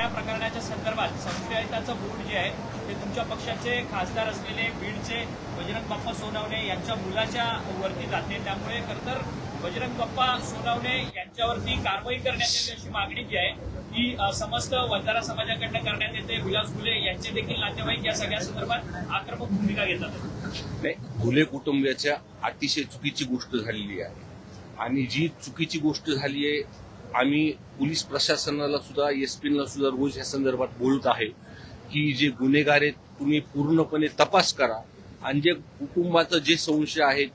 सगळ्या प्रकरणाच्या संदर्भात संशयिताचं बोर्ड जे आहे ते तुमच्या पक्षाचे खासदार असलेले बीडचे बजरंग बाप्पा सोनवणे यांच्या मुलाच्या वरती जाते। त्यामुळे खरं तर बजरंग बाप्पा सोनवणे यांच्यावरती कारवाई करण्यात यावी अशी मागणी जी आहे ती समस्त वंजारा समाजाकडनं करण्यात येते। विलास घुले यांचे देखील नातेवाईक या सगळ्या संदर्भात आक्रमक भूमिका घेतात। नाही, घुले कुटुंबियाच्या अतिशय चुकीची गोष्ट झालेली आहे आणि जी चुकीची गोष्ट झाली आहे, आम्ही पोलीस प्रशासनाला सुद्धा एसपीला सुद्धा रोज या संदर्भात बोलत आहे की जे गुन्हेगार आहेत तुम्ही पूर्णपणे तपास करा आणि जे कुटुंबाचं जे संशय आहे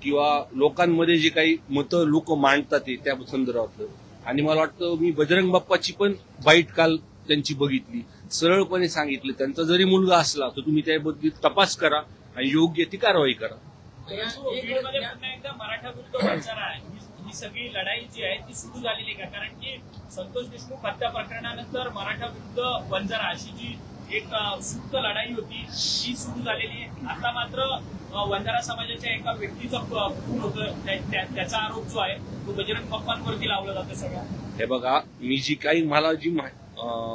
किंवा लोकांमध्ये जे काही मतं लोक मांडतात त्या संदर्भातलं। आणि मला वाटतं मी बजरंग बाप्पाची पण बाईट काल त्यांची बघितली, सरळपणे सांगितलं त्यांचा जरी मुलगा असला तर तुम्ही त्याबद्दल तपास करा आणि योग्य ती कारवाई करा। बीडमध्ये पुन्हा एकदा मराठा विरुद्ध वंजारा ही सगळी लढाई जी आहे ती सुरू झालेली आहे का? कारण की संतोष देशमुख हत्या प्रकरणानंतर मराठा विरुद्ध वंजारा अशी जी एक सुप्त लढाई होती ती सुरू झालेली आहे। आता मात्र वंजारा समाजाच्या एका व्यक्तीचा खून होतं, त्याचा आरोप जो आहे तो बजरंग बाप्पांवरती लावला जातो सगळं। हे बघा, मी जी काही मला जी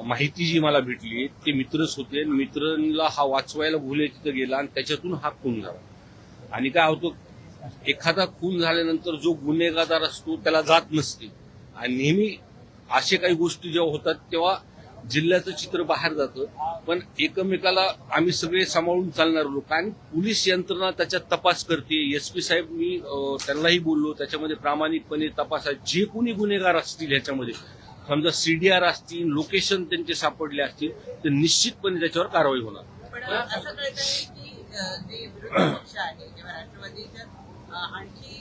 माहिती जी मला भेटली ते मित्रच होते, मित्रांना हा वाचवायला घुले तिथं गेला आणि त्याच्यातून हा खून झाला। आणि काय होतं, एखादा खून झाल्यानंतर जो गुन्हेगार असतो त्याला जात नसते आणि नेहमी अशा काही गोष्टी जेव्हा होतात तेव्हा जिल्ह्याचं चित्र बाहेर जातं। पण एकमेकाला आम्ही सगळे सांभाळून चालणार लोक आणि पोलीस यंत्रणा त्याच्यात तपास करते। एसपी साहेब मी त्यांनाही बोललो, त्याच्यामध्ये प्रामाणिकपणे तपास आहे। जे कोणी गुन्हेगार असतील ह्याच्यामध्ये समजा सीडीआर असतील, लोकेशन त्यांचे सापडले असतील तर निश्चितपणे त्याच्यावर कारवाई होणार। पण असं कळतंय की जे विरोधी पक्ष आहे किंवा राष्ट्रवादीच्या आणखी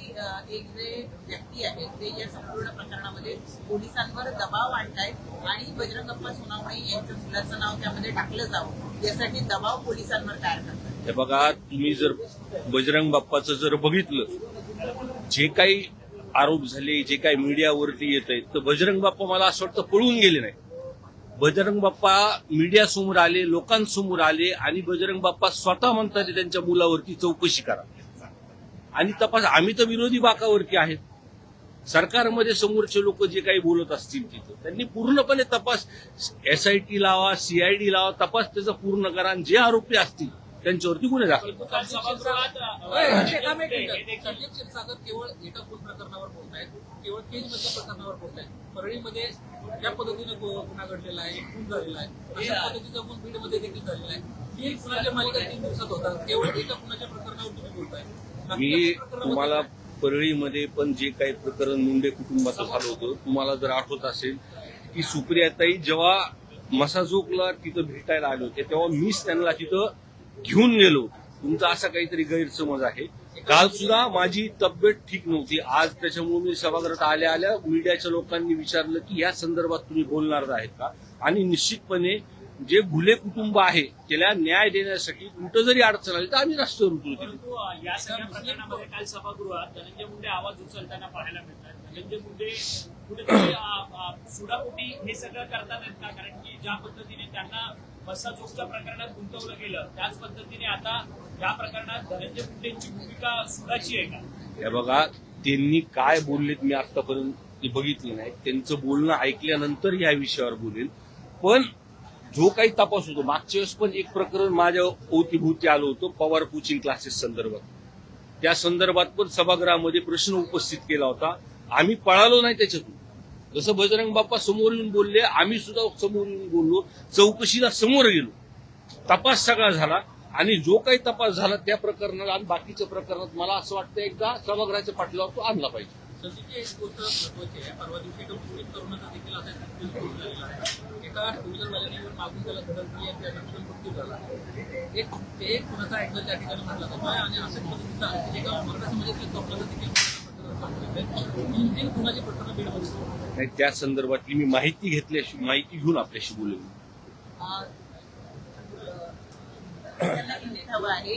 एक जे व्यक्ती आहेत ते या संपूर्ण प्रकरणामध्ये पोलिसांवर दबाव आणतायत आणि बजरंग बाप्पा सोनवणे यांच्या मुलाचं नाव त्यामध्ये टाकलं जावं यासाठी दबाव पोलिसांवर तयार करतात। हे बघा, तुम्ही जर बजरंग बाप्पाचं जर बघितलं, जे काही आरोप झाले, जे काही मीडियावरती येत आहेत, तर बजरंग बाप्पा मला असं वाटतं पळून गेले नाही। बजरंग बाप्पा मीडियासमोर आले, लोकांसमोर आले आणि बजरंग बाप्पा स्वतः म्हणतात त्यांच्या मुलावरती चौकशी करा आणि तपास। आम्ही तर विरोधी बाकावरती आहेत, सरकारमध्ये समोरचे लोक जे काही बोलत असतील तिथं त्यांनी पूर्णपणे तपास, एसआयटी लावा, सीआयडी लावा, तपास त्याचा पूर्ण करा आणि जे आरोपी असतील त्यांच्यावरती गुन्हे दाखल करा। संदीप क्षीरसागर केवळ एका खून प्रकरणावर बोलतायत, केवळ केजमधल्या प्रकरणावर बोलतायत। परळीमध्ये ज्या पद्धतीने गुन्हा घडलेला आहे, खून झालेला आहे, अशा पद्धतीचा खून बीडमध्ये देखील झालेला आहे। ही खुनाच्या मालिका 3 दिवसात होतात, केवळ एका खुनाच्या प्रकरणावर तुम्ही बोलताय। मी तुम्हाला परळीमध्ये पण जे काही प्रकरण मुंडे कुटुंबाचं झालं होतं, तुम्हाला जर आठवत असेल की सुप्रियाताई जेव्हा मसाजोगला तिथं भेटायला आले होते तेव्हा मीच त्यांना तिथं घेऊन गेलो। तुमचा असा काहीतरी गैरसमज आहे। काल सुद्धा माझी तब्येत ठीक नव्हती, आज त्याच्यामुळे मी सभागृहात आल्या आल्या मीडियाच्या लोकांनी विचारलं की या संदर्भात तुम्ही बोलणार आहेत का, आणि निश्चितपणे जे घुले कुटुंब आहे त्याला न्याय देण्यासाठी कुठं जरी अडचण आली तर आम्ही रस्त्यावर उतरू। परंतु या सगळ्या प्रकरणामध्ये काल सभागृहात धनंजय मुंडे आवाज उचलताना पाहायला मिळतात। धनंजय मुंडे कुठेतरी सुडापोटी हे सगळं करतात का? कारण की ज्या पद्धतीने त्यांना मसाजोगच्या प्रकरणात गुंतवलं गेलं त्याच पद्धतीने आता या प्रकरणात धनंजय मुंडेंची भूमिका सुडाची आहे का? हे बघा, त्यांनी काय बोललेत मी आतापर्यंत ते बघितलं नाही, त्यांचं बोलणं ऐकल्यानंतर या विषयावर बोलेल। पण जो काही तपास होतो, मागच्या वेळेस पण एक प्रकरण माझ्या अवतीभोवती आलं होतं पवार कोचिंग क्लासेस संदर्भात, त्या संदर्भात पण सभागृहामध्ये प्रश्न उपस्थित केला होता। आम्ही पळालो नाही त्याच्यातून, जसं बजरंग बाप्पा समोर येऊन बोलले आम्ही सुद्धा समोर येऊन बोललो, चौकशीला समोर गेलो, तपास सगळा झाला आणि जो काही तपास झाला त्या प्रकरणाला आणि बाकीच्या प्रकरणात मला असं वाटतं एकदा सभागृहाच्या पाठीवर तो आणला पाहिजे। संदीपची एक गोष्ट महत्वाची आहे, परवा दिवशी एका मुस्लिम तरुणाचा देखील असा खून झालेला आहे। एका टू व्हीलरवाल्याने मागून त्याला धडक दिली आणि त्यानंतर मृत्यू झाला। एक खुनाचा अँगल त्या ठिकाणी मानला जातो आणि अशाच पद्धतीचा एका मराठा समाजातील तरुणाचा देखील 3 खुनाची प्रकरणं बीडमध्ये नाही, त्या संदर्भातली मी माहिती घेतल्याशी माहिती घेऊन आपल्याशी बोलेल। त्यांना उल्लेख हवा है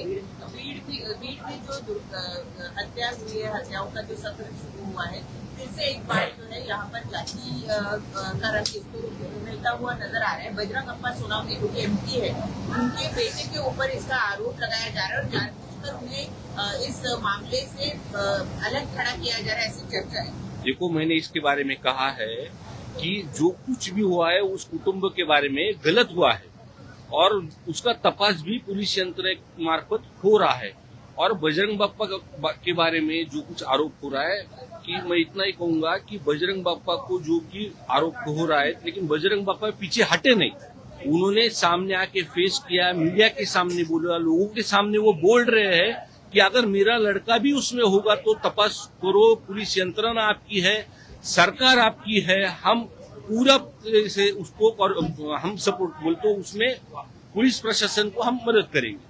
बीड में जो हत्या हुई है, हत्याओं का जो सत्र शुरू हुआ है, फिर से एक बार जो है यहाँ पर जाति का रंग इसको मिलता हुआ नजर आ रहा है। बजरंग बाप्पा सोनवणे जो कि एमपी है, उनके बेटे के ऊपर इसका आरोप लगाया जा रहा है और जानबूझकर उन्हें इस मामले से अलग खड़ा किया जा रहा है, ऐसी चर्चा है। देखो, मैंने इसके बारे में कहा है कि जो कुछ भी हुआ है उस कुटुंब के बारे में गलत हुआ है और उसका तपास भी पुलिस यंत्र मार्फत हो रहा है। और बजरंग बाप्पा के बारे में जो कुछ आरोप हो रहा है कि मैं इतना ही कहूंगा कि बजरंग बाप्पा को जो कि आरोप हो रहा है, लेकिन बजरंग बाप्पा पीछे हटे नहीं। उन्होंने सामने आके फेस किया, मीडिया के सामने बोला, लोगों के सामने वो बोल रहे हैं कि अगर मेरा लड़का भी उसमें होगा तो तपास करो, पुलिस यंत्रणा आपकी है, सरकार आपकी है, हम पूरा से उसको और हम सपोर्ट बोलते उसमें पुलिस प्रशासन को हम मदद करेंगे।